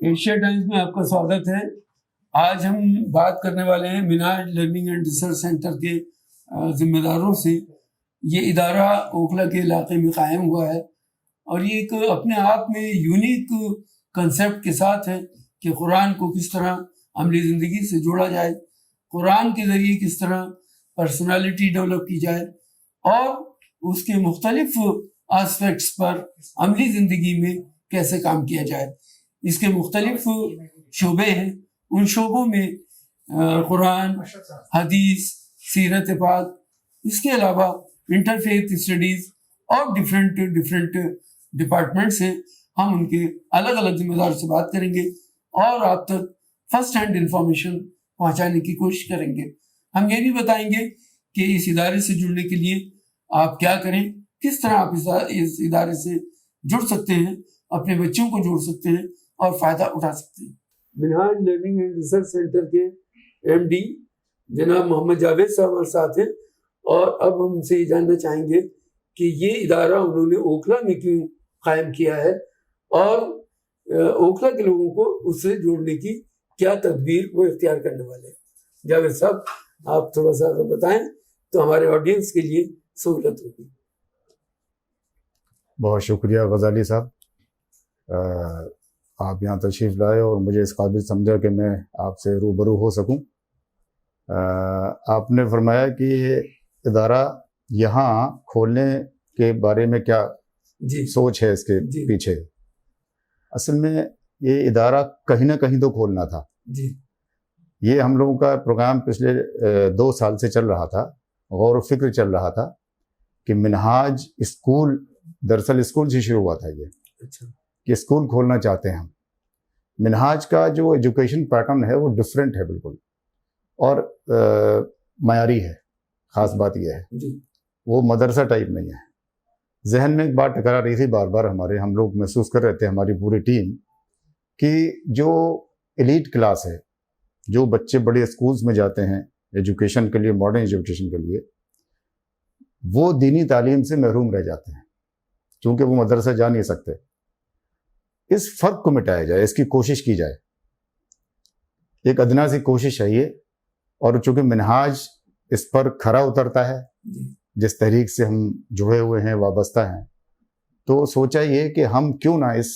Asia Times میں آپ کا سواگت ہے۔ آج ہم بات کرنے والے ہیں منہاج لرننگ اینڈ ریسرچ سینٹر کے ذمہ داروں سے۔ یہ ادارہ اوکھلا کے علاقے میں قائم ہوا ہے اور یہ ایک اپنے آپ میں یونیک کنسیپٹ کے ساتھ ہے کہ قرآن کو کس طرح عملی زندگی سے جوڑا جائے، قرآن کے ذریعے کس طرح پرسنالٹی ڈیولپ کی جائے اور اس کے مختلف آسپیکٹس پر عملی زندگی میں کیسے کام کیا جائے۔ اس کے مختلف شعبے ہیں، ان شعبوں میں قرآن، حدیث، سیرت پاک، اس کے علاوہ انٹرفیتھ اسٹڈیز اور ڈفرینٹ ڈپارٹمنٹس ہیں۔ ہم ان کے الگ الگ ذمہ دار سے بات کریں گے اور آپ تک فرسٹ ہینڈ انفارمیشن پہنچانے کی کوشش کریں گے۔ ہم یہ بھی بتائیں گے کہ اس ادارے سے جڑنے کے لیے آپ کیا کریں، کس طرح آپ اس ادارے سے جڑ سکتے ہیں، اپنے بچوں کو جوڑ سکتے ہیں اور فائدہ اٹھا سکتے ہیں۔ منہاج لرننگ اینڈ ریسرچ سینٹر کے ایم ڈی جناب محمد جاوید صاحب ہمارے ساتھ ہیں، اور اب ہم ان سے یہ جاننا چاہیں گے کہ یہ ادارہ انہوں نے اوکھلا میں کیوں قائم کیا ہے اور اوکھلا کے لوگوں کو اس سے جوڑنے کی کیا تدبیر وہ اختیار کرنے والے ہیں۔ جاوید صاحب آپ تھوڑا سا بتائیں تو ہمارے آڈینس کے لیے سہولت ہوگی۔ بہت شکریہ غزالی صاحب، آپ یہاں تشریف لائے اور مجھے اس قابل سمجھا کہ میں آپ سے روبرو ہو سکوں۔ آپ نے فرمایا کہ یہ ادارہ یہاں کھولنے کے بارے میں کیا سوچ ہے اس کے پیچھے۔ اصل میں یہ ادارہ کہیں نہ کہیں تو کھولنا تھا۔ یہ ہم لوگوں کا پروگرام پچھلے 2 سال سے چل رہا تھا، غور و فکر چل رہا تھا کہ منہاج اسکول، دراصل اسکول سے شروع ہوا تھا یہ کہ اسکول کھولنا چاہتے ہیں ہم۔ منہاج کا جو ایجوکیشن پیٹرن ہے وہ ڈفرینٹ ہے بالکل، اور معیاری ہے۔ خاص بات یہ ہے وہ مدرسہ ٹائپ نہیں ہے۔ ذہن میں ایک بات ٹکرا رہی تھی بار بار، ہم لوگ محسوس کر رہے تھے، ہماری پوری ٹیم، کہ جو ایلیٹ کلاس ہے، جو بچے بڑے اسکولز میں جاتے ہیں ایجوکیشن کے لیے، ماڈرن ایجوکیشن کے لیے، وہ دینی تعلیم سے محروم رہ جاتے ہیں چونکہ وہ مدرسہ جا نہیں سکتے۔ اس فرق کو مٹایا جائے، اس کی کوشش کی جائے، ایک ادنا سی کوشش ہے یہ۔ اور چونکہ منہاج اس پر کھرا اترتا ہے، جس تحریک سے ہم جڑے ہوئے ہیں، وابستہ ہیں، تو سوچا یہ کہ ہم کیوں نہ اس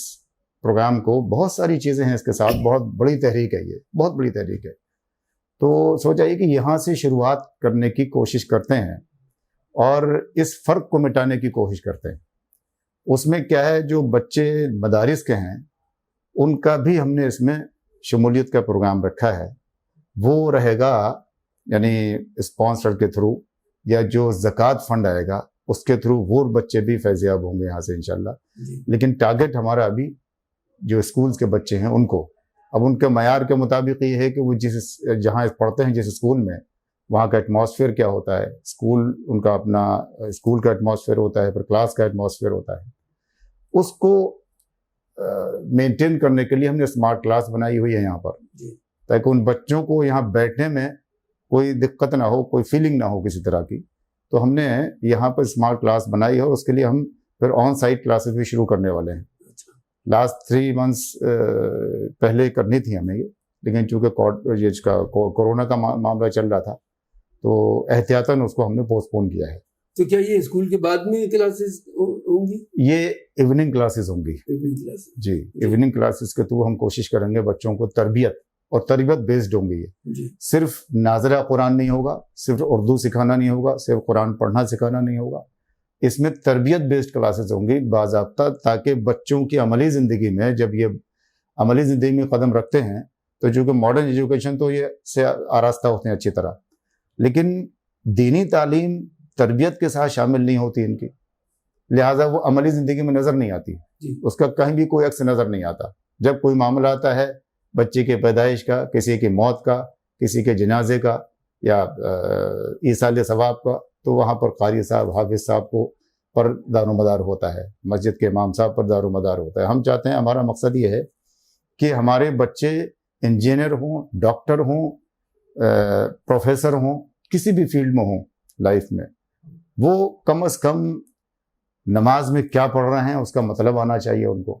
پروگرام کو، بہت ساری چیزیں ہیں اس کے ساتھ، بہت بڑی تحریک ہے یہ، بہت بڑی تحریک ہے، تو سوچا یہ کہ یہاں سے شروعات کرنے کی کوشش کرتے ہیں اور اس فرق کو مٹانے کی کوشش کرتے ہیں۔ اس میں کیا ہے، جو بچے مدارس کے ہیں ان کا بھی ہم نے اس میں شمولیت کا پروگرام رکھا ہے۔ وہ رہے گا یعنی اسپانسر کے تھرو، یا جو زکوٰۃ فنڈ آئے گا اس کے تھرو وہ بچے بھی فیض یاب ہوں گے یہاں سے انشاءاللہ۔ لیکن ٹارگٹ ہمارا ابھی جو اسکولز کے بچے ہیں ان کو، اب ان کے معیار کے مطابق یہ ہے کہ وہ جہاں پڑھتے ہیں جس اسکول میں، وہاں کا ایٹماسفیئر کیا ہوتا ہے، اسکول ان کا اپنا اسکول کا ایٹماسفیئر ہوتا ہے، پھر کلاس کا ایٹماسفیئر ہوتا ہے، اس کو مینٹین کرنے کے لیے ہم نے اسمارٹ کلاس بنائی ہوئی ہے یہاں پر، تاکہ ان بچوں کو یہاں بیٹھنے میں کوئی دقت نہ ہو، کوئی فیلنگ نہ ہو کسی طرح کی۔ تو ہم نے یہاں پر اسمارٹ کلاس بنائی ہے، اور اس کے لیے ہم پھر آن سائٹ کلاسز بھی شروع کرنے والے ہیں۔ لاسٹ 3 months پہلے کرنی تھی ہمیں یہ، لیکن چونکہ کورونا کا معاملہ چل رہا تھا تو احتیاطاً اس کو ہم نے پوسٹ پون کیا ہے۔ تو کیا یہ اسکول کے بعد میں کلاسز ہوں گی؟ یہ ایوننگ کلاسز ہوں گی جی، ایوننگ کلاسز کے تھرو ہم کوشش کریں گے بچوں کو تربیت بیسڈ ہوں گی۔ یہ صرف ناظرہ قرآن نہیں ہوگا، صرف اردو سکھانا نہیں ہوگا، صرف قرآن پڑھنا سکھانا نہیں ہوگا، اس میں تربیت بیسڈ کلاسز ہوں گی باضابطہ، تاکہ بچوں کی عملی زندگی میں، جب یہ عملی زندگی میں قدم رکھتے ہیں تو چونکہ ماڈرن ایجوکیشن تو یہ سے آراستہ ہوتے ہیں اچھی طرح، لیکن دینی تعلیم تربیت کے ساتھ شامل نہیں ہوتی ان کی، لہٰذا وہ عملی زندگی میں نظر نہیں آتی، اس کا کہیں بھی کوئی عکس نظر نہیں آتا۔ جب کوئی معاملہ آتا ہے بچے کی پیدائش کا، کسی کی موت کا، کسی کے جنازے کا، یا ایصال ثواب کا، تو وہاں پر قاری صاحب، حافظ صاحب کو پر دار و مدار ہوتا ہے، مسجد کے امام صاحب پر دار و مدار ہوتا ہے۔ ہم چاہتے ہیں، ہمارا مقصد یہ ہے کہ ہمارے بچے انجینئر ہوں، ڈاکٹر ہوں، پروفیسر ہوں، کسی بھی فیلڈ میں ہوں لائف میں، وہ کم از کم نماز میں کیا پڑھ رہے ہیں اس کا مطلب آنا چاہیے ان کو۔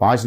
5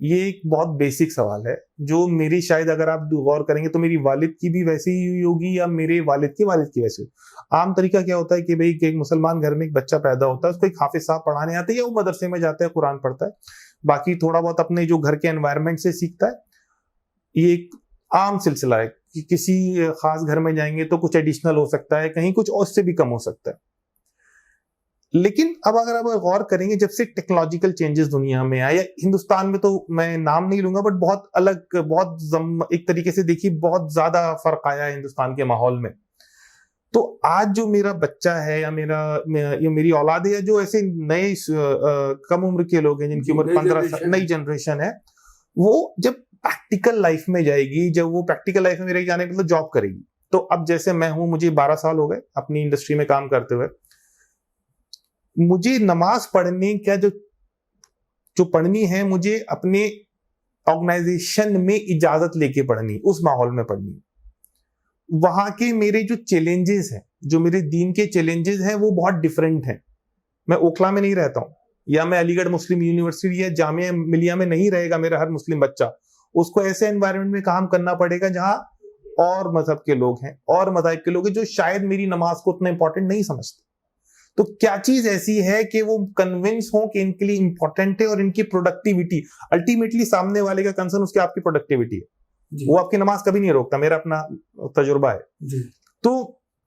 یہ ایک بہت بیسک سوال ہے جو میری شاید اگر آپ غور کریں گے تو میری والد کی بھی ویسے ہی ہوگی یا میرے والد کی ویسے ہوگی. عام طریقہ کیا ہوتا ہے کہ بھئی ایک مسلمان گھر میں ایک بچہ پیدا ہوتا ہے, اس کو ایک حافظ صاحب پڑھانے آتے ہیں یا وہ مدرسے میں جاتا ہے قرآن پڑھتا ہے, باقی تھوڑا بہت اپنے جو گھر کے انوائرمنٹ سے سیکھتا ہے. یہ ایک عام سلسلہ ہے کہ کسی خاص گھر میں جائیں گے تو کچھ ایڈیشنل ہو سکتا ہے, کہیں کچھ اور سے بھی کم ہو سکتا ہے. لیکن اب اگر آپ غور کریں گے جب سے ٹیکنالوجیکل چینجز دنیا میں آئے, ہندوستان میں تو میں نام نہیں لوں گا بٹ بہت الگ, بہت ایک طریقے سے دیکھیے بہت زیادہ فرق آیا ہے ہندوستان کے ماحول میں. تو آج جو میرا بچہ ہے یا میری اولاد ہے یا جو ایسے نئے کم عمر کے لوگ ہیں جن کی عمر 15 سال, نئی جنریشن ہے, وہ جب پریکٹیکل لائف میں جائے گی, جب وہ پریکٹیکل لائف میں میرے جانے کے مطلب جاب کرے گی. تو اب جیسے میں ہوں, مجھے 12 سال ہو گئے اپنی انڈسٹری میں کام کرتے ہوئے, مجھے نماز پڑھنے کا جو پڑھنی ہے مجھے اپنے آرگنائزیشن میں اجازت لے کے پڑھنی, اس ماحول میں پڑھنی. وہاں کے میرے جو چیلنجز ہیں, جو میرے دین کے چیلنجز ہیں وہ بہت ڈفرینٹ ہیں. میں اوکھلا میں نہیں رہتا ہوں یا میں علی گڑھ مسلم یونیورسٹی یا جامعہ ملیہ میں نہیں رہے گا میرا ہر مسلم بچہ. اس کو ایسے انوائرمنٹ میں کام کرنا پڑے گا جہاں اور مذہب کے لوگ ہیں اور مذاہب کے لوگ ہیں جو شاید میری نماز کو اتنا امپورٹنٹ نہیں سمجھتے. تو کیا چیز ایسی ہے کہ وہ کنونس ہوں کہ ان کے لیے امپورٹنٹ ہے اور ان کی پروڈکٹیوٹی, الٹیمیٹلی سامنے والے کا کنسرن اس کی آپ کی پروڈکٹیوٹی ہے, وہ آپ کی نماز کبھی نہیں روکتا, میرا اپنا تجربہ ہے. تو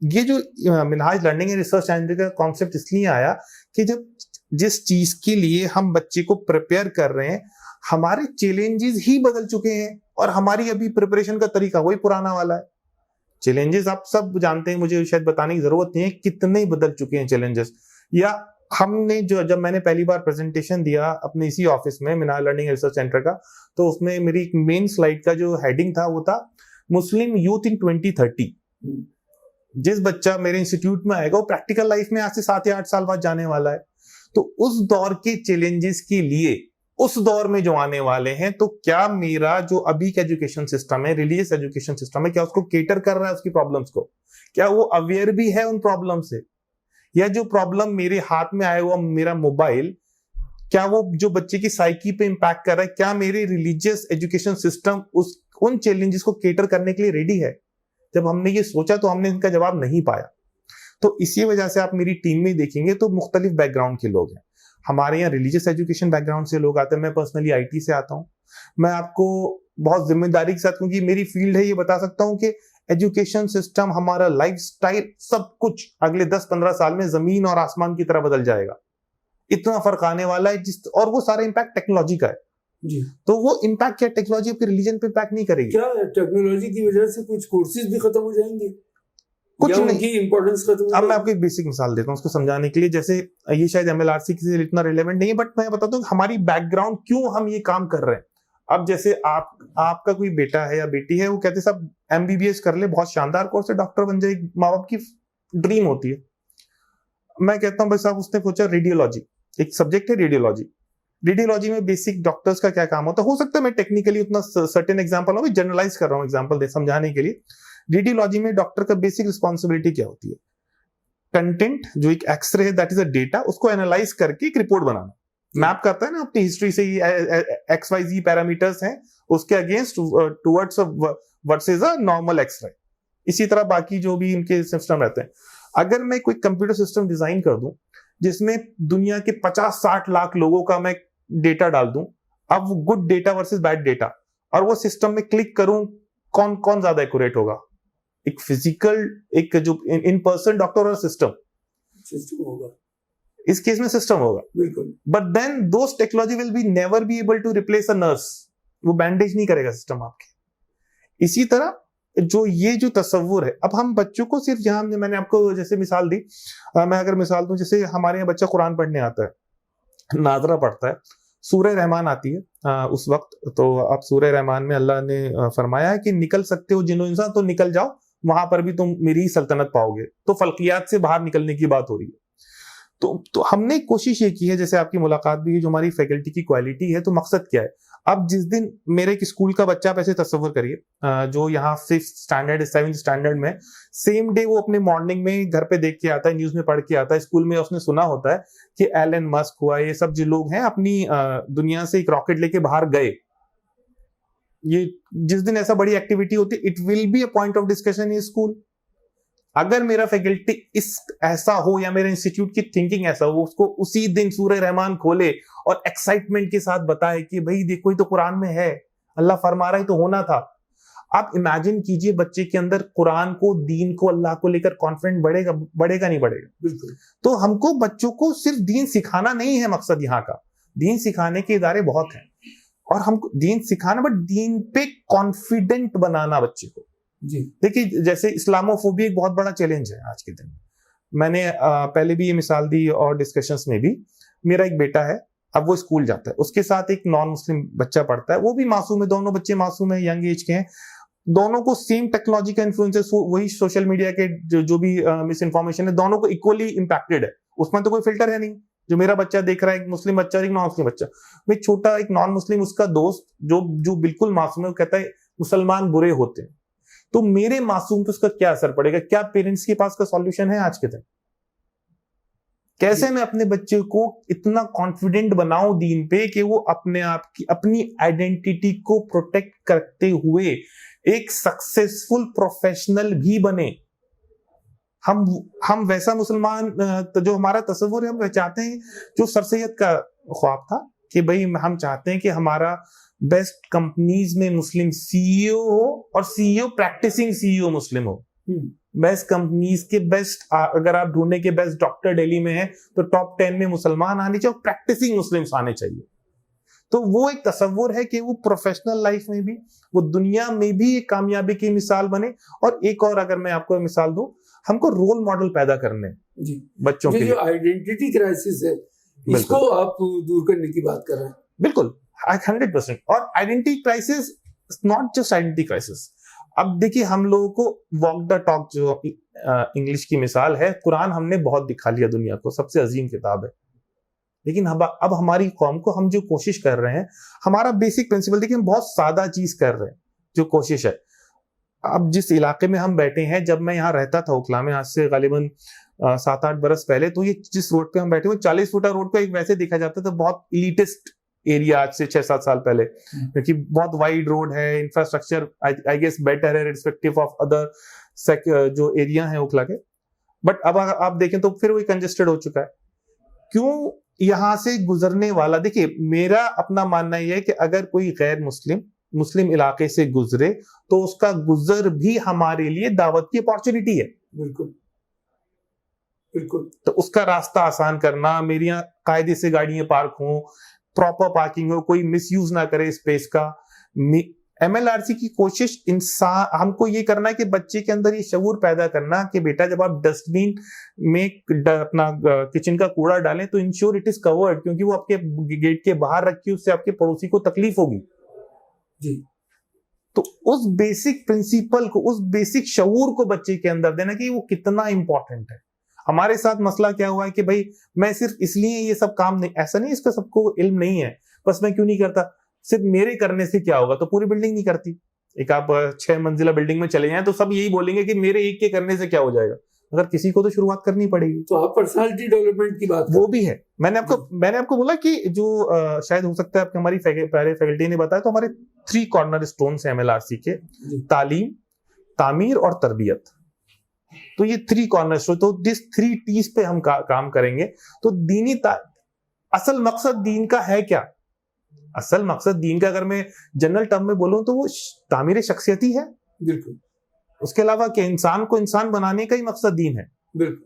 یہ جو منہاج لرننگ اینڈ ریسرچ سینٹر کا کانسیپٹ اس لیے آیا کہ جس چیز کے لیے ہم بچے کو پریپیئر کر رہے ہیں, ہمارے چیلنجز ہی بدل چکے ہیں اور ہماری ابھی پریپریشن کا طریقہ وہی پرانا والا ہے. چیلنجز آپ سب جانتے ہیں, مجھے شاید بتانے کی ضرورت نہیں ہے کتنے بدل چکے ہیں چیلنجز. یا ہم نے جب میں نے پہلی بار پریزنٹیشن دیا اپنے اسی آفس میں منہاج لرننگ اینڈ ریسرچ سینٹر کا, تو اس میں میری ایک مین سلائیڈ کا جو ہیڈنگ تھا وہ تھا مسلم یوتھ ان 2030. جس بچہ میرے انسٹیٹیوٹ میں آئے گا وہ پریکٹیکل لائف میں آج سے 7 یا 8 سال بعد جانے والا ہے. تو اس دور کے چیلنجز کے لیے اس دور میں جو آنے والے ہیں, تو کیا میرا جو ابھی کا ایجوکیشن سسٹم ہے, ریلیجیس ایجوکیشن سسٹم ہے, کیا اس کو کیٹر کر رہا ہے اس کی پرابلمس کو, کیا وہ اویئر بھی ہے ان پرابلم سے, یا جو پرابلم میرے ہاتھ میں آیا ہوا میرا موبائل, کیا وہ جو بچے کی سائیکی پہ امپیکٹ کر رہا ہے, کیا میرے ریلیجیس ایجوکیشن سسٹم ان چیلنجز کو کیٹر کرنے کے لیے ریڈی ہے. جب ہم نے یہ سوچا تو ہم نے ان کا جواب نہیں پایا. تو اسی وجہ سے آپ میری ٹیم میں دیکھیں گے تو مختلف بیک گراؤنڈ کے لوگ ہیں. ہمارے یہاں ریلیجیس ایجوکیشن بیک گراؤنڈ سے لوگ آتے ہیں, میں پرسنلی IT سے آتا ہوں. میں آپ کو بہت ذمہ داری کے ساتھ, کیونکہ میری فیلڈ ہے, یہ بتا سکتا ہوں کہ ایجوکیشن سسٹم, ہمارا لائف سٹائل, سب کچھ اگلے 10-15 سال میں زمین اور آسمان کی طرح بدل جائے گا. اتنا فرق آنے والا ہے اور وہ سارا امپیکٹ ٹیکنالوجی کا ہے. تو وہ امپیکٹ کیا ٹیکنالوجی آپ کے ریلیجن پہ امپیکٹ نہیں کرے گی. کیا ٹیکنالوجی کی وجہ سے کچھ کورسز بھی ختم ہو جائیں گے, کچھ نہیں, امپورٹنس ختم. اب میں آپ کو ایک بیسک مثال دیتا ہوں اس کو سمجھانے کے لیے. جیسے یہ شاید MLRC کے لیے اتنا ریلیونٹ نہیں ہے, بٹ میں بتاتا ہوں ہماری بیک گراؤنڈ کیوں ہم یہ کام کر رہے ہیں. اب جیسے آپ کا کوئی بیٹا ہے یا بیٹی ہے, وہ کہتے ہیں صاحب MBBS کر لے, بہت شاندار کورس ہے, ڈاکٹر بن جائے, ماں باپ کی ڈریم ہوتی ہے. میں کہتا ہوں بھائی صاحب اس نے پوچھا ریڈیولوجی, ایک سبجیکٹ ہے ریڈیولوجی. ریڈیولوجی میں بیسک ڈاکٹرز کا کیا کام ہوتا ہے, ہو سکتا ہے میں ٹیکنیکلی اتنا سرٹن ایگزامپل ہوں, جنرلائز کر رہا ہوں ایگزامپل دے سمجھانے کے لیے. ریڈیولوجی میں ڈاکٹر کا بیسک رسپانسبلٹی کیا ہوتی ہے, کنٹینٹ جو ایک ایکس رے ہے دیٹ از اے ڈیٹا, اس کو اینالائز کر کے ایک رپورٹ بنانا. میپ کرتا ہے نا اپنی ہسٹری سے, XYZ پیرامیٹرز ہیں, اس کے against towards versus a normal X ray. اسی طرح باقی جو بھی ان کے سسٹم رہتے ہیں. اگر میں کوئی کمپیوٹر سسٹم ڈیزائن کر دوں جس میں دنیا کے 50-60 لاکھ لوگوں کا میں ڈیٹا ڈال دوں, اب وہ good data versus bad data, اور وہ سسٹم میں کلک کروں, کون زیادہ ایکوریٹ ہوگا, ایک فزیکل, ایک جو ان پرسن ڈاکٹر اور سسٹم ہوگا, اس کیس میں سسٹم ہوگا بالکل. But then those technology will be never be able to replace a nurse, وہ بینڈیج نہیں کرے گا سسٹم آپ کے. اسی طرح یہ جو تصور ہے, اب ہم بچوں کو صرف جہاں میں نے آپ کو جیسے مثال دی, میں اگر مثال دوں, جیسے ہمارے یہاں بچہ قرآن پڑھنے آتا ہے, ناظرہ پڑھتا ہے, سورہ رحمان آتی ہے اس وقت, تو اب سورہ رحمان میں اللہ نے فرمایا ہے کہ نکل سکتے ہو جن و انسان تو نکل جاؤ, وہاں پر بھی تم میری سلطنت پاؤ گے. تو فلقیات سے باہر نکلنے کی بات ہو رہی ہے. تو ہم نے کوشش یہ کی ہے, جیسے آپ کی ملاقات بھی ہے, جو ہماری فیکلٹی کی کوالٹی ہے, تو مقصد کیا ہے. اب جس دن میرے ایک اسکول کا بچہ, آپ ایسے تصور کریے, جو یہاں 5th اسٹینڈرڈ 7th اسٹینڈرڈ میں, سیم ڈے وہ اپنے مارننگ میں گھر پہ دیکھ کے آتا ہے, نیوز میں پڑھ کے آتا ہے, اسکول میں اس نے سنا ہوتا ہے کہ ایلن مسک ہوا, یہ سب جو لوگ ہیں اپنی دنیا سے ایک راکٹ لے کے باہر گئے, یہ جس دن ایسا بڑی ایکٹیویٹی ہوتی ہے, it will be a point of discussion in school. اگر میرا فیکلٹی ایسا ہو یا میرے انسٹیٹیوٹ کی تھنکنگ ایسا ہو, اس کو اسی دن سورہ رحمان کھولے اور ایکسائٹمنٹ کے ساتھ بتائے کہ بھائی دیکھو یہ تو قرآن میں ہے, اللہ فرما رہا ہے تو ہونا تھا. آپ امیجن کیجئے بچے کے اندر قرآن کو, دین کو, اللہ کو لے کر کانفیڈنٹ بڑھے گا نہیں بڑھے گا؟ بالکل. تو ہم کو بچوں کو صرف دین سکھانا نہیں ہے مقصد یہاں کا, دین سکھانے کے ادارے بہت ہیں, اور ہم کو دین سکھانا, بٹ دین پہ کانفیڈنٹ بنانا بچے کو. جی دیکھیے جیسے اسلاموفوبیا ایک بہت بڑا چیلنج ہے آج کے دن. میں نے پہلے بھی یہ مثال دی اور ڈسکشنز میں بھی. میرا ایک بیٹا ہے, اب وہ اسکول جاتا ہے, اس کے ساتھ ایک نان مسلم بچہ پڑھتا ہے, وہ بھی معصوم ہے, دونوں بچے معصوم ہیں, ینگ ایج کے ہیں, دونوں کو سیم ٹیکنالوجی کا انفلوئنس, وہی سوشل میڈیا کے جو بھی مس انفارمیشن ہے, دونوں کو اکولی امپیکٹڈ ہے. اس میں تو کوئی فلٹر ہے نہیں. جو میرا بچہ دیکھ رہا ہے ایک مسلم بچہ اور ایک نان مسلم بچہ, میں چھوٹا ایک نان مسلم, اس کا دوست جو بالکل معصوم ہے, وہ کہتا ہے مسلمان برے ہوتے ہیں. تو میرے معصوم پہ اس کا کیا اثر پڑے گا؟ کیا پیرنٹس کے پاس کا سولوشن ہے آج کے دن؟ کیسے میں اپنے بچے کو اتنا کانفیڈنٹ بناؤں دین پہ کہ وہ اپنے آپ کی اپنی آئیڈینٹی کو پروٹیکٹ کرتے ہوئے ایک سکسیسفل پروفیشنل بھی بنے؟ ہم ویسا مسلمان, جو ہمارا تصور ہے, ہم چاہتے ہیں جو سر سید کا خواب تھا کہ بھئی ہم چاہتے ہیں کہ ہمارا بیسٹ کمپنیز میں مسلم سی ای او ہو, اور سی ای او پریکٹسنگ سی ای او مسلم ہو. بیسٹ کمپنیز کے بیسٹ, اگر آپ ڈھونڈنے کے بیسٹ ڈاکٹر دہلی میں ہے تو ٹاپ 10 میں مسلمان آنے چاہیے, اور پریکٹسنگ مسلمس آنے چاہیے. تو وہ ایک تصور ہے کہ وہ پروفیشنل لائف میں بھی, وہ دنیا میں بھی ایک کامیابی کی مثال بنے. اور ایک اور اگر میں آپ کو مثال دوں, ہم کو رول ماڈل پیدا کرنے جی بچوں کے, جو آئیڈینٹی کرائسس ہے اس کو آپ دور کرنے کی بات کر رہے ہیں. بالکل 100%. اور identity crisis not just identity crisis. اب دیکھیے ہم لوگوں کو واک دا ٹاک جو انگلش کی مثال ہے, قرآن ہم نے بہت دکھا لیا دنیا کو, سب سے عظیم کتاب ہے. لیکن اب ہماری قوم کو ہم جو کوشش کر رہے ہیں, ہمارا بیسک پرنسپل دیکھیں, ہم بہت سادہ چیز کر رہے ہیں. جو کوشش ہے, اب جس علاقے میں ہم بیٹھے ہیں, جب میں یہاں رہتا تھا اوکھلا میں آج سے غالباً 7-8 برس پہلے, تو یہ جس روڈ پہ ہم بیٹھے ہوئے 40 فٹا روڈ کو ایک ویسے دیکھا جاتا تھا, بہت ایلیٹسٹ ایریا آج سے 6-7 سال پہلے, کیونکہ بہت وائڈ روڈ ہے, انفراسٹرکچر آئی گیس بیٹر ہے ریسپیکٹو آف ادر جو ایریا ہیں اوکھلا کے. بٹ اب آپ دیکھیں تو پھر وہی کنجسٹڈ ہو چکا ہے. کیوں؟ یہاں سے گزرنے والا, دیکھیے میرا اپنا ماننا یہ ہے کہ اگر کوئی غیر مسلم علاقے سے گزرے تو اس کا گزر بھی ہمارے لیے دعوت کی اپارچونٹی ہے. بالکل بالکل. تو اس کا راستہ آسان کرنا, میری یہاں قاعدے سے گاڑیاں پارک ہوں, پراپر پارکنگ ہو, کوئی مس یوز نہ کرے اسپیس کا. ایم ایل آر سی کی کوشش ہم کو یہ کرنا ہے کہ بچے کے اندر یہ شعور پیدا کرنا کہ بیٹا جب آپ ڈسٹ بین میں اپنا کچن کا کوڑا ڈالیں تو انشور اٹ از کورڈ, کیونکہ وہ آپ کے گیٹ کے باہر رکھی, اس سے آپ کے پڑوسی کو تکلیف ہوگی. جی. تو اس بیسک پرنسپل کو, اس بیسک شعور کو بچے کے اندر دینا کہ وہ کتنا امپورٹنٹ ہے. ہمارے ساتھ مسئلہ کیا ہوا ہے کہ بھائی میں صرف اس لیے یہ سب کام نہیں, ایسا نہیں اس کا سب کو علم نہیں ہے, بس میں کیوں نہیں کرتا, صرف میرے کرنے سے کیا ہوگا, تو پوری بلڈنگ نہیں کرتی. ایک آپ 6 منزلہ بلڈنگ میں چلے جائیں تو سب یہی بولیں گے کہ میرے ایک کے کرنے سے کیا ہو جائے گا, اگر کسی کو تو شروعات کرنی پڑے گی. تو آپ پرسنالٹی ڈیولپمنٹ کی بات وہ بھی ہے. میں نے آپ کو بولا کہ جو شاید ہو سکتا ہے آپ ہماری پہلے فیکلٹی نے بتایا, تو ہمارے 3 کارنر اسٹونس ہیں MLRC کے, تعلیم, تعمیر اور تربیت. تو یہ 3 کارنر اسٹون, تو دس 3 T's پہ ہم کام کریں گے. تو دینی اصل مقصد دین کا ہے کیا؟ اصل مقصد دین کا اگر میں جنرل ٹرم میں بولوں تو وہ تعمیر شخصیتی ہے. بالکل. اس کے علاوہ کہ انسان کو انسان بنانے کا ہی مقصد دین ہے. بالکل.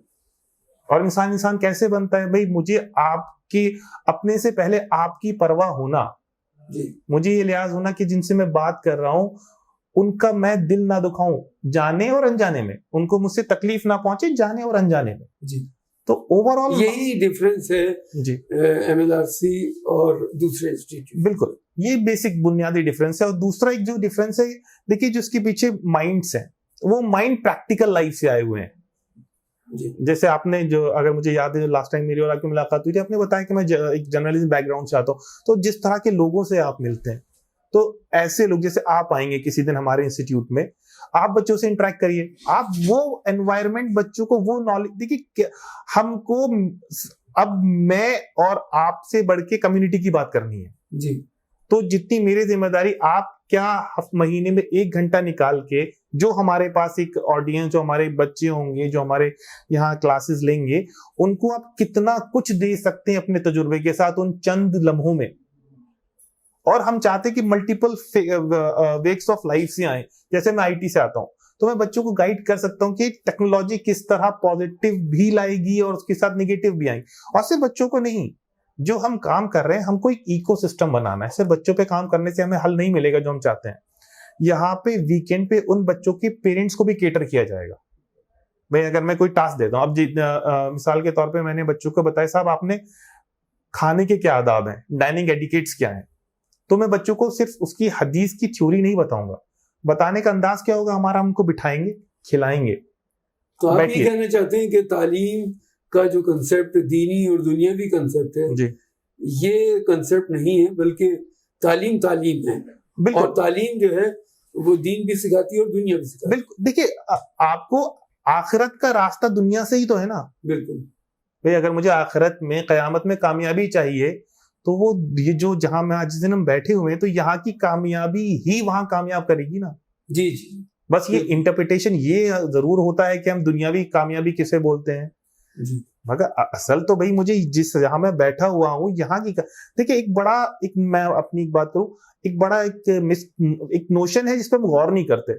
اور انسان کیسے بنتا ہے؟ بھائی مجھے آپ کی اپنے سے پہلے آپ کی پرواہ ہونا, مجھے یہ لحاظ ہونا کہ جن سے میں بات کر رہا ہوں ان کا میں دل نہ دکھاؤں, جانے اور انجانے میں, ان کو مجھ سے تکلیف نہ پہنچے جانے اور انجانے میں. جی. تو اوور آل یہی ڈفرینس ہے جی MLRC اور دوسرے انسٹیٹیوٹ. بالکل, یہ بیسک بنیادی ڈفرینس ہے. اور دوسرا ایک جو ڈفرینس ہے, دیکھیے جو اس کے پیچھے مائنڈس ہیں, وہ مائنڈ پریکٹیکل لائف سے آئے ہوئے ہیں. جی. جیسے آپ نے جو, اگر مجھے یاد ہے لاسٹ ٹائم میری اور آپ کی ملاقات ہوئی تھی, آپ نے بتایا کہ میں ایک جرنلزم بیک گراؤنڈ سے آتا ہوں, تو جس طرح کے لوگوں سے آپ ملتے ہیں, تو ایسے لوگ جیسے آپ آئیں گے کسی دن ہمارے انسٹیٹیوٹ میں, آپ بچوں سے انٹریکٹ کریے, آپ وہ انوائرمنٹ بچوں کو وہ نالج, دیکھیے ہم کو اب میں اور آپ سے بڑھ کے کمیونٹی کی بات کرنی ہے. جی. تو جتنی میری ذمہ داری, آپ کیا مہینے میں 1 گھنٹہ نکال کے جو ہمارے پاس ایک آڈینس، جو ہمارے بچے ہوں گے، جو ہمارے یہاں کلاسز لیں گے، ان کو آپ کتنا کچھ دے سکتے ہیں اپنے تجربے کے ساتھ ان چند لمحوں میں. اور ہم چاہتے ہیں کہ ملٹیپل ویکس آف لائف سے آئیں. جیسے میں IT سے آتا ہوں تو میں بچوں کو گائیڈ کر سکتا ہوں کہ ٹیکنالوجی کس طرح پازیٹیو بھی لائے گی اور اس کے ساتھ نگیٹو بھی آئیں. اور صرف بچوں کو نہیں، جو ہم کام کر رہے ہیں ہم کو ایک ایکو سسٹم بنانا ہے. صرف بچوں پہ کام کرنے سے ہمیں حل نہیں ملے گا جو ہم چاہتے ہیں. یہاں پہ ویکینڈ پہ ان بچوں کے پیرنٹس کو بھی کیٹر کیا جائے گا. بھائی اگر میں کوئی ٹاسک دیتا ہوں، اب مثال کے طور پہ میں نے بچوں کو بتایا صاحب آپ نے کھانے کے کیا آداب ہیں، ڈائننگ ایڈیکیٹس کیا ہیں، تو میں بچوں کو صرف اس کی حدیث کی تھیوری نہیں بتاؤں گا. بتانے کا انداز کیا ہوگا ہمارا، ہم کو بٹھائیں گے، کھلائیں گے. تو آپ یہ کہنا چاہتے ہیں کہ تعلیم کا جو کنسیپٹ دینی اور دنیاوی کنسیپٹ ہے، جی یہ کنسیپٹ نہیں ہے، بلکہ تعلیم ہے. اور تعلیم جو ہے وہ دین بھی سکھاتی ہے اور دنیا بھی سکھاتی ہے. بالکل. دیکھیے آپ کو آخرت کا راستہ دنیا سے ہی تو ہے نا. بالکل بھائی اگر مجھے آخرت میں قیامت میں کامیابی چاہیے تو وہ یہ جو جہاں میں آج دن ہم بیٹھے ہوئے ہیں تو یہاں کی کامیابی ہی وہاں کامیاب کرے گی نا. جی. بس یہ انٹرپریٹیشن یہ ضرور ہوتا ہے کہ ہم دنیاوی کامیابی کسے بولتے ہیں. جی مگر اصل تو بھائی مجھے جس جہاں میں بیٹھا ہوا ہوں یہاں کی دیکھیں ایک میں اپنی ایک بات کروں، ایک بڑا ایک نوشن ہے جس پہ ہم غور نہیں کرتے.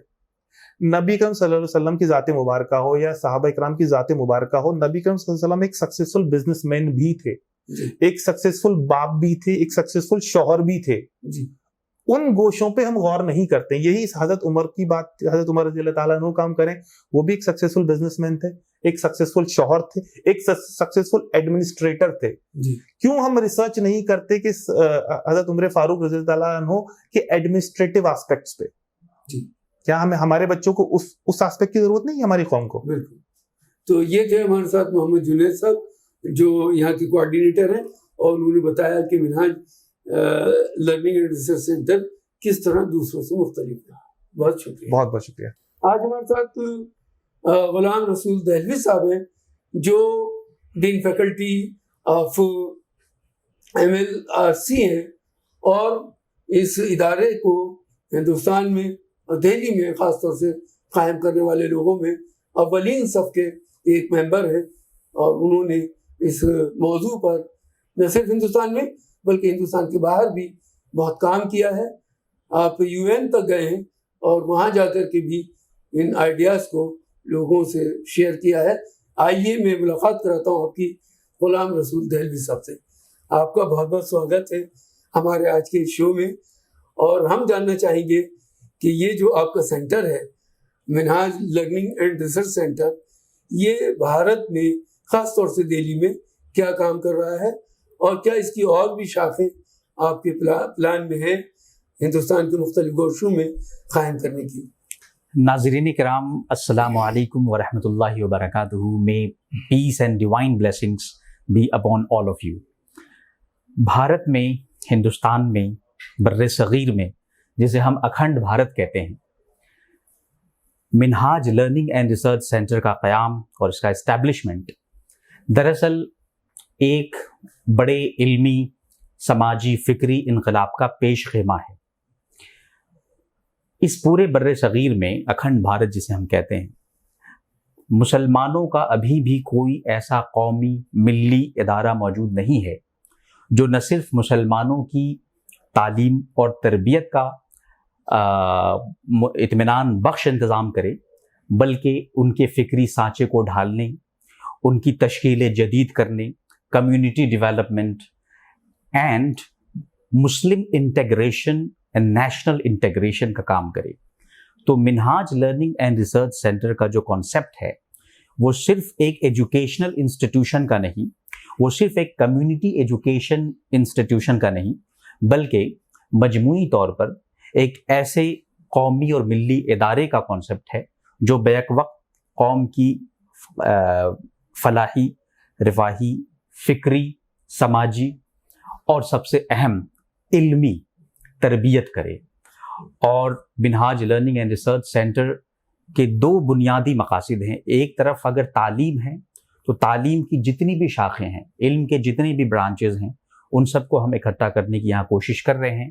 نبی کرم صلی اللہ علیہ وسلم کی ذات مبارکہ ہو یا صحابہ اکرام کی ذات مبارکہ ہو، نبی کرم صلی اللہ علیہ وسلم ایک سکسیسفل بزنس مین بھی تھے، ایک سکسیسفل باپ بھی تھے، ایک سکسیسفل شوہر بھی تھے. ان گوشوں پہ ہم غور نہیں کرتے. یہی حضرت عمر کی بات، حضرت عمر رضی اللہ تعالیٰ عنہ کام کریں، وہ بھی ایک سکسیسفل بزنس مین تھے، ایک سکسیسفل شوہر تھے، ایک سکسیسفل ایڈمنسٹریٹر تھے. کیوں ہم ریسرچ نہیں کرتے کہ حضرت عمر فاروق رضی اللہ تعالیٰ عنہ کے ایڈمنسٹریٹو آسپیکٹس پہ؟ کیا ہمارے بچوں کو اس آسپیکٹ کی ضرورت نہیں ہے ہماری قوم کو؟ بالکل. تو یہ تھے ہمارے ساتھ محمد جنید صاحب جو یہاں کے کوآرڈینیٹر ہیں، اور انہوں نے بتایا کہ منہاج لرننگ اینڈ ریسرچ سینٹر کس طرح دوسروں سے مختلف ہے. بہت شکریہ. بہت بہت شکریہ. آج ہمارے ساتھ غلام رسول دہلوی صاحب ہیں جو ڈین فیکلٹی آف MLRC ہیں، اور اس ادارے کو ہندوستان میں اور دہلی میں خاص طور سے قائم کرنے والے لوگوں میں اولین صف کے ایک ممبر ہیں. اور انہوں نے اس موضوع پر نہ صرف ہندوستان میں بلکہ ہندوستان کے باہر بھی بہت کام کیا ہے. آپ UN تک گئے ہیں اور وہاں جا کر کے بھی ان آئیڈیاز کو لوگوں سے شیئر کیا ہے. آئیے میں ملاقات کراتا ہوں آپ کی غلام رسول دہلوی صاحب سے. آپ کا بہت بہت سواگت ہے ہمارے آج کے شو میں. اور ہم جاننا چاہیں گے کہ یہ جو آپ کا سینٹر ہے منہاج لرننگ اینڈ ریسرچ سینٹر، یہ بھارت میں خاص طور سے دہلی میں کیا کام کر رہا ہے، اور کیا اس کی اور بھی شاخیں آپ کے پلان میں ہیں ہندوستان کے مختلف گوشوں میں قائم کرنے کی. ناظرین کرام، السلام علیکم ورحمۃ اللہ وبرکاتہ. میں peace and divine blessings be upon all of you. Bharat میں، ہندوستان میں، بر صغیر میں، جسے ہم اکھنڈ بھارت کہتے ہیں، منہاج لرننگ اینڈ ریسرچ سینٹر کا قیام اور اس کا اسٹیبلشمنٹ دراصل ایک بڑے علمی، سماجی، فکری انقلاب کا پیش خیمہ ہے. اس پورے بر صغیر میں اکھنڈ بھارت جسے ہم کہتے ہیں، مسلمانوں کا ابھی بھی کوئی ایسا قومی ملی ادارہ موجود نہیں ہے جو نہ صرف مسلمانوں کی تعلیم اور تربیت کا اطمینان بخش انتظام کرے، بلکہ ان کے فکری سانچے کو ڈھالنے، ان کی تشکیل جدید کرنے، community development and Muslim integration and national integration کا کام کرے. تو منہاج لرننگ اینڈ ریسرچ سینٹر کا جو کانسیپٹ ہے وہ صرف ایک ایجوکیشنل انسٹیٹیوشن کا نہیں، وہ صرف ایک کمیونٹی ایجوکیشن انسٹیٹیوشن کا نہیں، بلکہ مجموعی طور پر ایک ایسے قومی اور ملی ادارے کا کانسیپٹ ہے جو بیک وقت قوم کی فلاحی، رفاہی، فکری، سماجی اور سب سے اہم علمی تربیت کرے. اور منہاج لرننگ اینڈ ریسرچ سینٹر کے دو بنیادی مقاصد ہیں. ایک طرف اگر تعلیم ہے تو تعلیم کی جتنی بھی شاخیں ہیں، علم کے جتنے بھی برانچز ہیں، ان سب کو ہم اکٹھا کرنے کی یہاں کوشش کر رہے ہیں.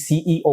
CEO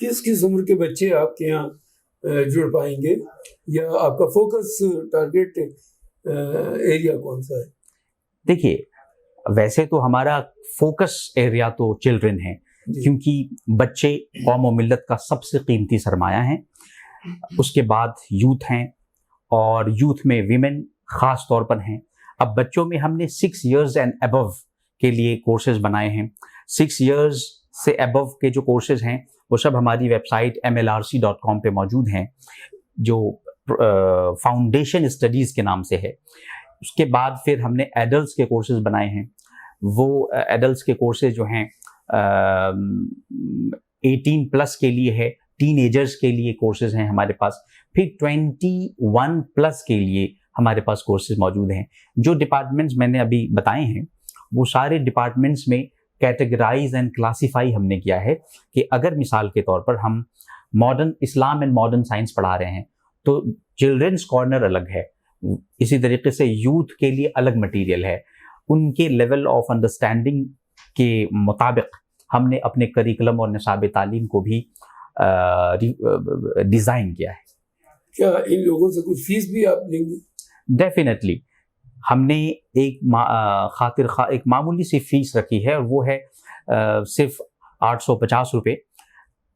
کس کس عمر کے بچے آپ کے یہاں جڑ پائیں گے، یا آپ کا فوکس ٹارگیٹ ایریا کون سا ہے؟ دیکھیے، ویسے تو ہمارا فوکس ایریا تو چلڈرن ہے، کیونکہ بچے قوم و ملت کا سب سے قیمتی سرمایہ ہیں. اس کے بعد یوتھ ہیں، اور یوتھ میں ویمن خاص طور پر ہیں. اب بچوں میں ہم نے 6 ایئرز اینڈ ابو کے لیے کورسز بنائے ہیں. 6 ایئرز سے ابو کے جو کورسز ہیں وہ سب ہماری ویب سائٹ mlrc.com پہ موجود ہیں، جو فاؤنڈیشن اسٹڈیز کے نام سے ہے. اس کے بعد پھر ہم نے ایڈلٹس کے کورسز بنائے ہیں. وہ ایڈلٹس کے کورسز جو ہیں 18 پلس کے لیے ہے، ٹین ایجرز کے لیے کورسز ہیں ہمارے پاس. پھر 21 پلس کے لیے ہمارے پاس کورسز موجود ہیں. جو ڈپارٹمنٹس میں نے ابھی بتائے ہیں وہ سارے ڈپارٹمنٹس میں کیٹیگرائز اینڈ کلاسیفائی ہم نے کیا ہے کہ اگر مثال کے طور پر ہم modern Islam and modern science پڑھا رہے ہیں تو چلڈرنس کارنر الگ ہے. اسی طریقے سے یوتھ کے لیے الگ مٹیریل ہے. ان کے لیول آف انڈرسٹینڈنگ کے مطابق ہم نے اپنے کریکولم اور نصاب تعلیم کو بھی ڈیزائن کیا ہے. کیا ان لوگوں سے کچھ فیس بھی آپ لیں گے؟ ڈیفینیٹلی ہم نے ایک ایک معمولی سی فیس رکھی ہے، اور وہ ہے صرف 850 روپے.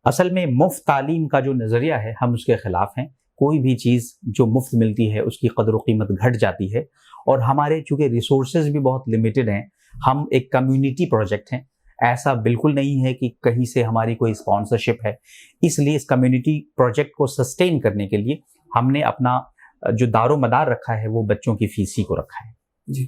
اصل میں مفت تعلیم کا جو نظریہ ہے ہم اس کے خلاف ہیں. کوئی بھی چیز جو مفت ملتی ہے اس کی قدر و قیمت گھٹ جاتی ہے، اور ہمارے چونکہ ریسورسز بھی بہت لمیٹڈ ہیں، ہم ایک کمیونٹی پروجیکٹ ہیں. ایسا بالکل نہیں ہے کہ کہیں سے ہماری کوئی اسپانسرشپ ہے. اس لیے اس کمیونٹی پروجیکٹ کو سسٹین کرنے کے لیے ہم نے اپنا جو دار و مدار رکھا ہے وہ بچوں کی فیس ہی کو رکھا ہے. جی.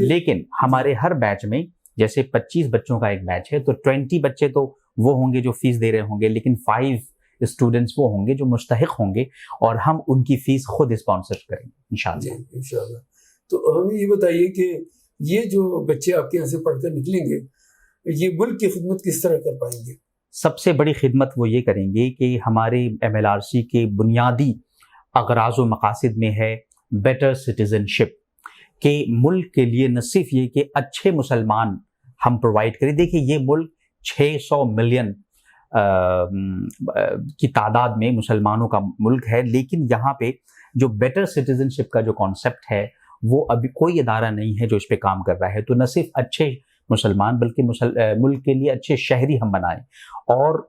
لیکن ہمارے ہر بیچ میں جیسے 25 بچوں کا ایک بیچ ہے تو 20 بچے تو وہ ہوں گے جو فیس دے رہے ہوں گے، لیکن 5 اسٹوڈنٹس وہ ہوں گے جو مستحق ہوں گے، اور ہم ان کی فیس خود اسپانسر کریں گے انشاءاللہ. انشاءاللہ. تو ہمیں یہ بتائیے کہ یہ جو بچے آپ کے یہاں سے پڑھ کر نکلیں گے یہ ملک کی خدمت کس طرح کر پائیں گے؟ سب سے بڑی خدمت وہ یہ کریں گے کہ ہمارے MLRC کے بنیادی اغراض و مقاصد میں ہے بیٹر سٹیزن شپ، کہ ملک کے لیے نہ صرف یہ کہ اچھے مسلمان ہم پرووائڈ کریں. دیکھیں یہ ملک 600 ملین کی تعداد میں مسلمانوں کا ملک ہے، لیکن یہاں پہ جو بیٹر سٹیزن شپ کا جو کانسیپٹ ہے وہ ابھی کوئی ادارہ نہیں ہے جو اس پہ کام کر رہا ہے. تو نہ صرف اچھے مسلمان بلکہ ملک کے لیے اچھے شہری ہم بنائیں. اور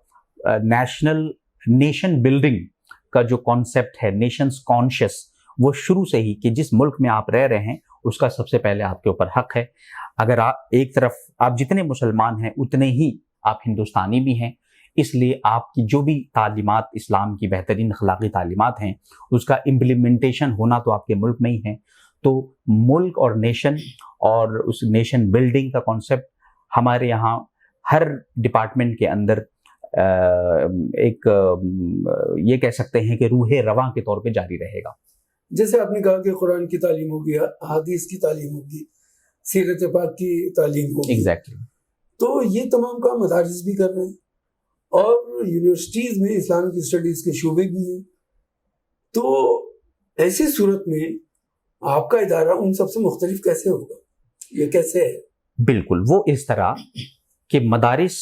نیشن بلڈنگ کا جو کانسیپٹ ہے، نیشنز کانشیس، وہ شروع سے ہی کہ جس ملک میں آپ رہ رہے ہیں اس کا سب سے پہلے آپ کے اوپر حق ہے. اگر آپ ایک طرف آپ جتنے مسلمان ہیں اتنے ہی آپ ہندوستانی بھی ہیں. اس لیے آپ کی جو بھی تعلیمات اسلام کی بہترین اخلاقی تعلیمات ہیں اس کا امپلیمنٹیشن ہونا تو آپ کے ملک میں ہی ہے. تو ملک اور نیشن اور اس نیشن بلڈنگ کا کانسیپٹ ہمارے یہاں ہر ڈپارٹمنٹ کے اندر ایک یہ کہہ سکتے ہیں کہ روح رواں کے طور پہ جاری رہے گا. جیسے آپ نے کہا کہ قرآن کی تعلیم ہوگی، حدیث کی تعلیم ہوگی، سیرت پاک کی تعلیم ہوگی. ایگزیکٹلی. تو یہ تمام کام مدارس بھی کر رہے ہیں اور یونیورسٹیز میں اسلامک اسٹڈیز کے شعبے بھی ہیں. تو ایسی صورت میں آپ کا ادارہ ان سب سے مختلف کیسے ہوگا؟ یہ کیسے ہے؟ بالکل وہ اس طرح کہ مدارس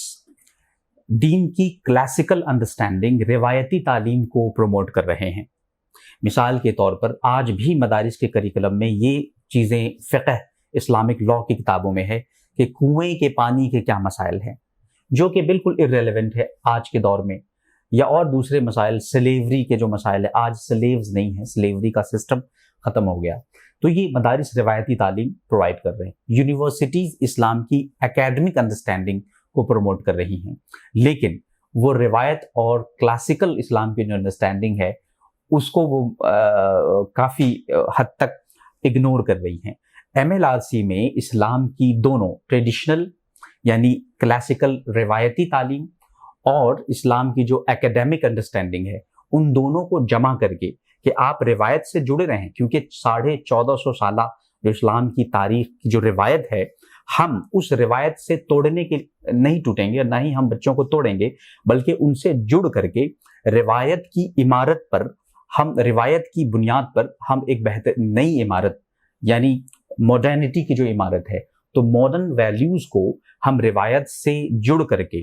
دین کی کلاسیکل انڈرسٹینڈنگ، روایتی تعلیم کو پروموٹ کر رہے ہیں. مثال کے طور پر آج بھی مدارس کے کریکولم میں یہ چیزیں فقہ اسلامک لاء کی کتابوں میں ہے کہ کنویں کے پانی کے کیا مسائل ہیں، جو کہ بالکل irrelevant ہے آج کے دور میں. یا اور دوسرے مسائل، سلیوری کے جو مسائل ہیں، آج سلیوز نہیں ہیں، سلیوری کا سسٹم ختم ہو گیا. تو یہ مدارس روایتی تعلیم پرووائڈ کر رہے ہیں. یونیورسٹیز اسلام کی اکیڈمک انڈرسٹینڈنگ کو پروموٹ کر رہی ہیں، لیکن وہ روایت اور کلاسیکل اسلام کی جو انڈرسٹینڈنگ ہے اس کو وہ کافی حد تک اگنور کر رہی ہیں. MLRC میں اسلام کی دونوں ٹریڈیشنل یعنی کلاسیکل روایتی تعلیم اور اسلام کی جو اکیڈمک انڈرسٹینڈنگ ہے ان دونوں کو جمع کر کے کہ آپ روایت سے جڑے رہیں، کیونکہ 1450 سالہ جو اسلام کی تاریخ کی جو روایت ہے ہم اس روایت سے توڑنے کے نہیں ٹوٹیں گے، نہ ہی ہم بچوں کو توڑیں گے، بلکہ ان سے جڑ کر کے روایت کی عمارت پر ہم روایت کی بنیاد پر ہم ایک بہتر نئی عمارت یعنی ماڈرنٹی کی جو عمارت ہے تو ماڈرن ویلیوز کو ہم روایت سے جڑ کر کے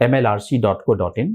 mlrc.co.in।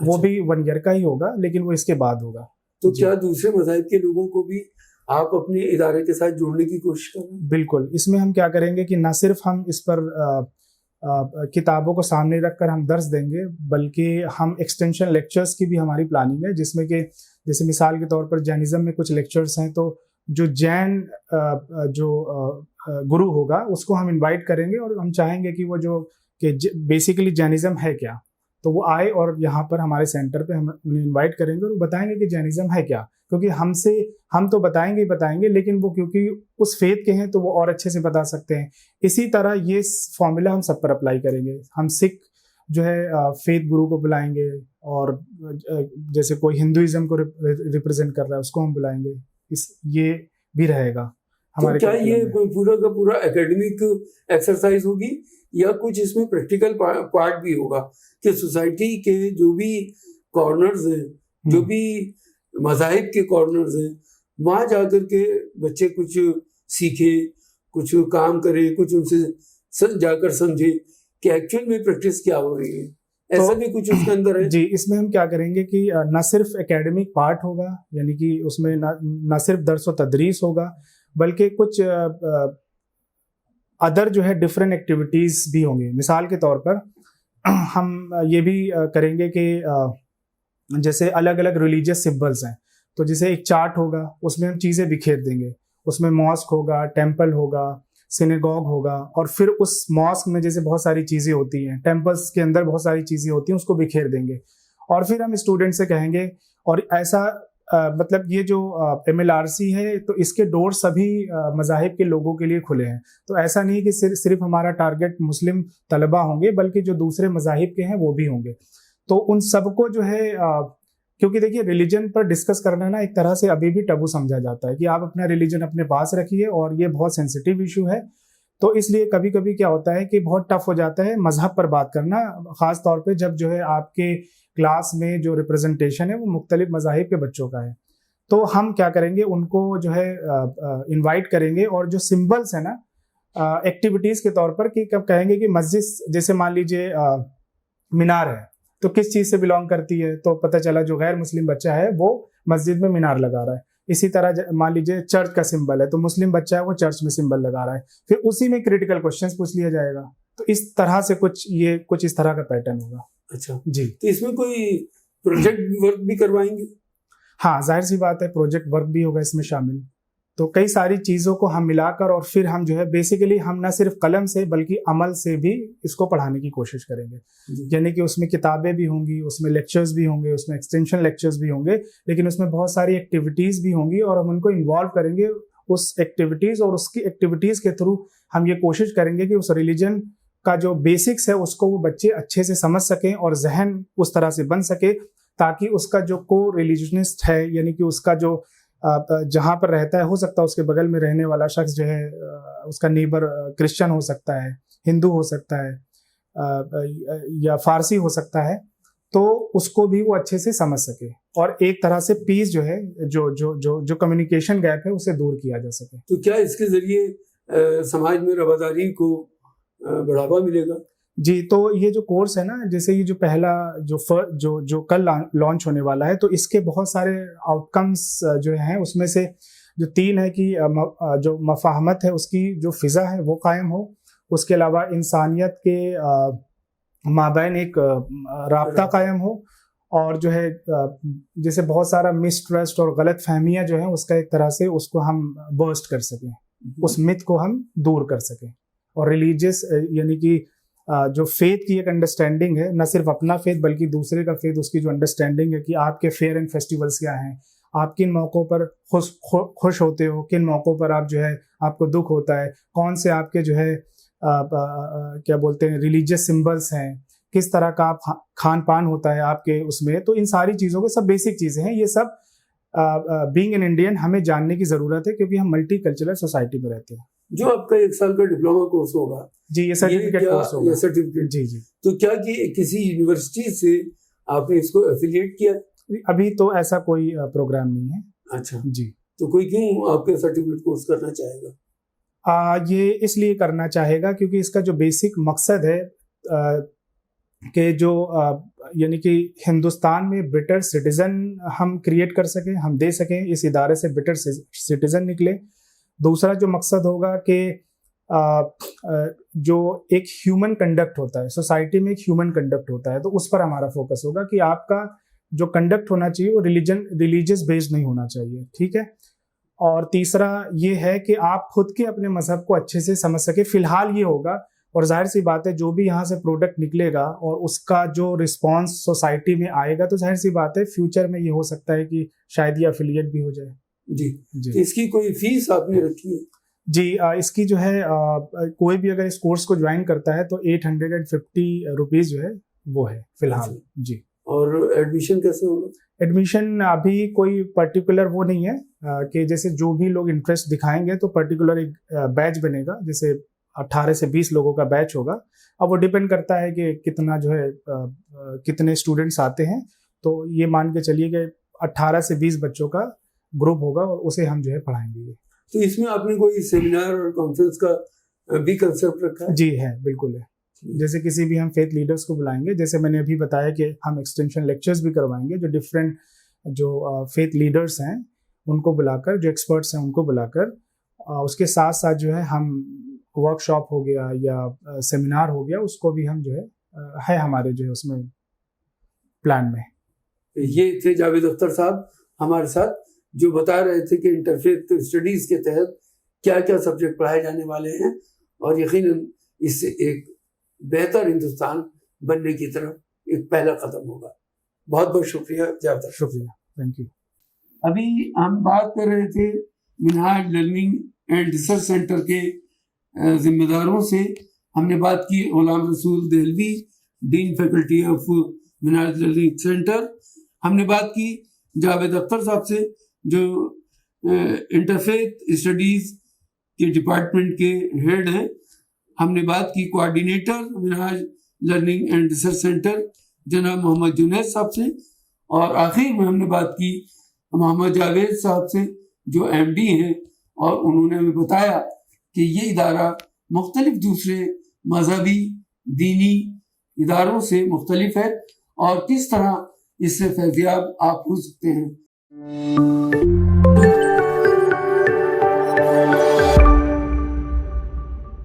وہ بھی 1 year کا ہی ہوگا, لیکن وہ اس کے بعد ہوگا. تو کیا دوسرے مذاہب کے لوگوں کو بھی آپ اپنے ادارے کے ساتھ جوڑنے کی کوشش کر رہے ہیں؟ بالکل. اس میں ہم کیا کریں گے کہ نہ صرف ہم اس پر کتابوں کو سامنے رکھ کر ہم درس دیں گے, بلکہ ہم ایکسٹینشن لیکچرز کی بھی ہماری پلاننگ ہے, جس میں کہ جیسے مثال کے طور پر جینزم میں کچھ لیکچرز ہیں, تو جو جین جو گرو ہوگا اس کو ہم انوائٹ کریں گے, اور ہم چاہیں گے کہ وہ جو کہ بیسیکلی جینزم ہے کیا, تو وہ آئے اور یہاں پر ہمارے سینٹر پہ ہم انہیں انوائٹ کریں گے اور وہ بتائیں گے کہ جینزم ہے کیا. کیونکہ ہم تو بتائیں گے, لیکن وہ کیونکہ اس فیتھ کے ہیں تو وہ اور اچھے سے بتا سکتے ہیں. اسی طرح یہ فارمولا ہم سب پر اپلائی کریں گے. ہم سکھ جو ہے فیتھ گرو کو بلائیں گے, اور جیسے کوئی ہندوازم کو ریپرزینٹ کر رہا ہے اس کو ہم بلائیں گے. یہ بھی رہے گا ہمارے. کیا یہ پورا کا پورا اکیڈمک ایکسرسائز ہوگی یا کچھ اس میں پریکٹیکل پارٹ بھی ہوگا کہ سوسائٹی کے جو بھی کارنرز ہیں, جو بھی مذاہب کے کارنرز ہیں, وہاں جا کر کے بچے کچھ سیکھے, کچھ کام کرے, کچھ ان سے جا کر سمجھے کہ ایکچوئل میں پریکٹس کیا ہو رہی ہے؟ ایسا بھی کچھ اس کے اندر ہے؟ جی, اس میں ہم کیا کریں گے کہ نہ صرف اکیڈمک پارٹ ہوگا, یعنی کہ اس میں نہ صرف درس و تدریس ہوگا, بلکہ کچھ ادر جو ہے ڈفرینٹ ایکٹیویٹیز بھی ہوں گی. مثال کے طور پر ہم یہ بھی کریں گے کہ جیسے الگ الگ ریلیجیس سمبلس ہیں, تو جیسے ایک چارٹ ہوگا, اس میں ہم چیزیں بکھیر دیں گے. اس میں ماسک ہوگا, ٹیمپل ہوگا, سینیگوگ ہوگا, اور پھر اس ماسک میں جیسے بہت ساری چیزیں ہوتی ہیں, ٹیمپلس کے اندر بہت ساری چیزیں ہوتی ہیں, اس کو بکھیر دیں گے. اور پھر ہم اسٹوڈنٹ سے کہیں گے, اور ایسا مطلب یہ جو MLRC ہے تو اس کے ڈور سبھی مذاہب کے لوگوں کے لیے کھلے ہیں. تو ایسا نہیں کہ صرف ہمارا ٹارگٹ مسلم طلبہ ہوں گے, بلکہ جو دوسرے مذاہب کے ہیں وہ بھی ہوں گے. تو ان سب کو جو ہے, کیونکہ دیکھیے ریلیجن پر ڈسکس کرنا نا ایک طرح سے ابھی بھی ٹبو سمجھا جاتا ہے کہ آپ اپنا ریلیجن اپنے پاس رکھیے, اور یہ بہت سینسیٹیو ایشو ہے. تو اس لیے کبھی کبھی کیا ہوتا ہے کہ بہت ٹف ہو جاتا ہے مذہب پر بات کرنا, خاص طور پہ جب جو ہے آپ کے کلاس میں جو ریپرزنٹیشن ہے وہ مختلف مذاہب کے بچوں کا ہے. تو ہم کیا کریں گے, ان کو جو ہے انوائٹ کریں گے, اور جو سمبلس ہیں نا ایکٹیویٹیز کے طور پر, کہ کب کہیں گے کہ مسجد جیسے مان لیجیے مینار ہے, تو کس چیز سے بلانگ کرتی ہے, تو پتہ چلا جو غیر مسلم بچہ ہے وہ مسجد میں مینار لگا رہا ہے. اسی طرح مان لیجیے چرچ کا سمبل ہے, تو مسلم بچہ ہے وہ چرچ میں سمبل لگا رہا ہے. پھر اسی میں کریٹیکل کوشچنس پوچھ لیا جائے گا. تو اس طرح سے کچھ اس طرح کا پیٹرن ہوگا. اچھا جی, تو اس میں کوئی پروجیکٹ ورک بھی کروائیں گے؟ ہاں, ظاہر سی بات ہے, پروجیکٹ ورک بھی ہوگا اس میں شامل. تو کئی ساری چیزوں کو ہم ملا کر, اور پھر ہم جو ہے بیسیکلی ہم نہ صرف قلم سے بلکہ عمل سے بھی اس کو پڑھانے کی کوشش کریں گے. یعنی کہ اس میں کتابیں بھی ہوں گی, اس میں لیکچرز بھی ہوں گے, اس میں ایکسٹینشن لیکچرز بھی ہوں گے, لیکن اس میں بہت ساری ایکٹیویٹیز بھی ہوں گی, اور ہم ان کو انوالو کریں گے اس ایکٹیویٹیز, اور اس کی ایکٹیویٹیز کے تھرو ہم یہ کوشش کریں گے کہ اس ریلیجن کا جو بیسکس ہے اس کو وہ بچے اچھے سے سمجھ سکیں, اور ذہن اس طرح سے بن سکے تاکہ اس کا جو کو ریلیجنسٹ ہے, یعنی کہ اس کا جو جہاں پر رہتا ہے, ہو سکتا ہے اس کے بغل میں رہنے والا شخص جو ہے اس کا نیبر کرسچن ہو سکتا ہے, ہندو ہو سکتا ہے, یا فارسی ہو سکتا ہے, تو اس کو بھی وہ اچھے سے سمجھ سکے, اور ایک طرح سے پیس جو ہے جو کمیونیکیشن گیپ ہے اسے دور کیا جا سکے. تو کیا اس کے ذریعے سماج میں رواداری کو بڑھاوا ملے گا؟ جی, تو یہ جو کورس ہے نا, جیسے یہ جو پہلا جو کل لانچ ہونے والا ہے, تو اس کے بہت سارے آؤٹ کمز جو ہیں, اس میں سے جو 3 ہے کہ جو مفاہمت ہے اس کی جو فضا ہے وہ قائم ہو, اس کے علاوہ انسانیت کے مابین ایک رابطہ قائم ہو, اور جو ہے جیسے بہت سارا مسٹرسٹ اور غلط فہمیاں جو ہیں اس کا ایک طرح سے اس کو ہم برسٹ کر سکیں, اس مت کو ہم دور کر سکیں. اور ریلیجیس یعنی کہ جو فیتھ کی ایک انڈرسٹینڈنگ ہے, نہ صرف اپنا فیتھ بلکہ دوسرے کا فیتھ, اس کی جو انڈرسٹینڈنگ ہے کہ آپ کے فیئر اینڈ فیسٹیولس کیا ہیں, آپ کن موقعوں پر خوش ہوتے ہو, کن موقعوں پر آپ جو ہے آپ کو دکھ ہوتا ہے, کون سے آپ کے جو ہے کیا بولتے ہیں ریلیجیس سمبلس ہیں, کس طرح کا آپ کھان پان ہوتا ہے آپ کے اس میں. تو ان ساری چیزوں کے سب بیسک چیزیں ہیں, یہ سب بینگ این انڈین ہمیں جاننے کی ضرورت ہے, کیونکہ ہم ملٹی کلچرل سوسائٹی میں رہتے ہیں. جو آپ کا 1 سال کا ڈپلوما کورس ہوگا, جی, یہ سرٹیفکیٹ کورس ہوگا. سرٹیفکیٹ, جی, تو کیا کہ کسی یونیورسٹی سے آپ نے اس کو ایفیلیٹ کیا؟ ابھی تو ایسا کوئی پروگرام نہیں ہے. اچھا جی, تو کوئی کیوں آپ کا سرٹیفکیٹ کورس کرنا چاہے گا؟ یہ اس لیے کرنا چاہے گا کیونکہ اس کا جو بیسک مقصد ہے کہ جو یعنی کہ ہندوستان میں بیٹر سٹیزن ہم کریٹ کر سکیں, ہم دے سکیں, اس ادارے سے بیٹر سٹیزن نکلے. دوسرا جو مقصد ہوگا کہ جو ایک ہیومن کنڈکٹ ہوتا ہے سوسائٹی میں, ایک ہیومن کنڈکٹ ہوتا ہے, تو اس پر ہمارا فوکس ہوگا کہ آپ کا جو کنڈکٹ ہونا چاہیے وہ ریلیجس بیسڈ نہیں ہونا چاہیے, ٹھیک ہے. اور تیسرا یہ ہے کہ آپ خود کے اپنے مذہب کو اچھے سے سمجھ سکیں. فی الحال یہ ہوگا, اور ظاہر سی بات ہے جو بھی یہاں سے پروڈکٹ نکلے گا اور اس کا جو رسپانس سوسائٹی میں آئے گا, تو ظاہر سی بات ہے فیوچر میں یہ ہو سکتا ہے کہ شاید یہ افیلیٹ بھی ہو جائے. جی, اس کی کوئی فیس آپ نے رکھی ہے؟ جی, اس کی جو ہے کوئی بھی اگر اس کورس کو جوائن کرتا ہے تو 850 روپیز جو ہے وہ ہے فی الحال. جی, اور ایڈمیشن کیسے ہوگا؟ ایڈمیشن ابھی کوئی پرٹیکولر وہ نہیں ہے کہ جیسے جو بھی لوگ انٹرسٹ دکھائیں گے تو پرٹیکولر ایک بیچ بنے گا, جیسے 18 سے 20 لوگوں کا بیچ ہوگا. اب وہ ڈیپینڈ کرتا ہے کہ کتنا جو ہے کتنے اسٹوڈنٹس آتے ہیں. تو یہ مان کے چلیے کہ 18 سے 20 بچوں کا گروپ ہوگا اور اسے ہم جو ہے پڑھائیں گے. تو اس میں آپ نے کوئی سیمینار اور کانفرنس کا بھی کنسپٹ رکھا ہے؟ جی ہے, بالکل ہے. جیسے کسی بھی ہم فیتھ لیڈرز کو بلائیں گے, جیسے میں نے ابھی بتایا کہ ہم ایکسٹینشن لیکچرز بھی کروائیں گے, جو ڈفرینٹ جو فیتھ لیڈرز ہیں ان کو بلا کر, جو ایکسپرٹس ہیں ان کو بلا کر, اس کے ساتھ ساتھ جو ہے ہم ورک شاپ ہو گیا یا سیمینار ہو گیا, اس کو بھی ہم جو ہے ہمارے جو ہے اس میں پلان میں. یہ تھے جاوید اختر صاحب ہمارے ساتھ, جو بتا رہے تھے کہ انٹرفیتھ اسٹڈیز کے تحت کیا کیا سبجیکٹ پڑھائے جانے والے ہیں, اور یقیناً اس سے ایک بہتر ہندوستان بننے کی طرف ایک پہلا قدم ہوگا. بہت بہت شکریہ جاوید. شکریہ, تھینک یو. ابھی ہم بات کر رہے تھے منہاج لرننگ اینڈ ریسرچ سینٹر کے ذمہ داروں سے. ہم نے بات کی Ghulam Rasool Dehlavi, dean faculty of Minhaj learning centre. ہم نے بات کی جاوید اختر صاحب سے, جو انٹرفیتھ اسٹڈیز کے ڈپارٹمنٹ کے ہیڈ ہیں. ہم نے بات کی coordinator Minhaj learning and research centre جناب محمد جنید صاحب سے, اور آخر میں ہم نے بات کی محمد جاوید صاحب سے جو MD ہیں, اور انہوں نے ہمیں بتایا کہ یہ ادارہ مختلف دوسرے مذہبی دینی اداروں سے مختلف ہے اور کس طرح اس سے فیضیاب آپ ہو سکتے ہیں.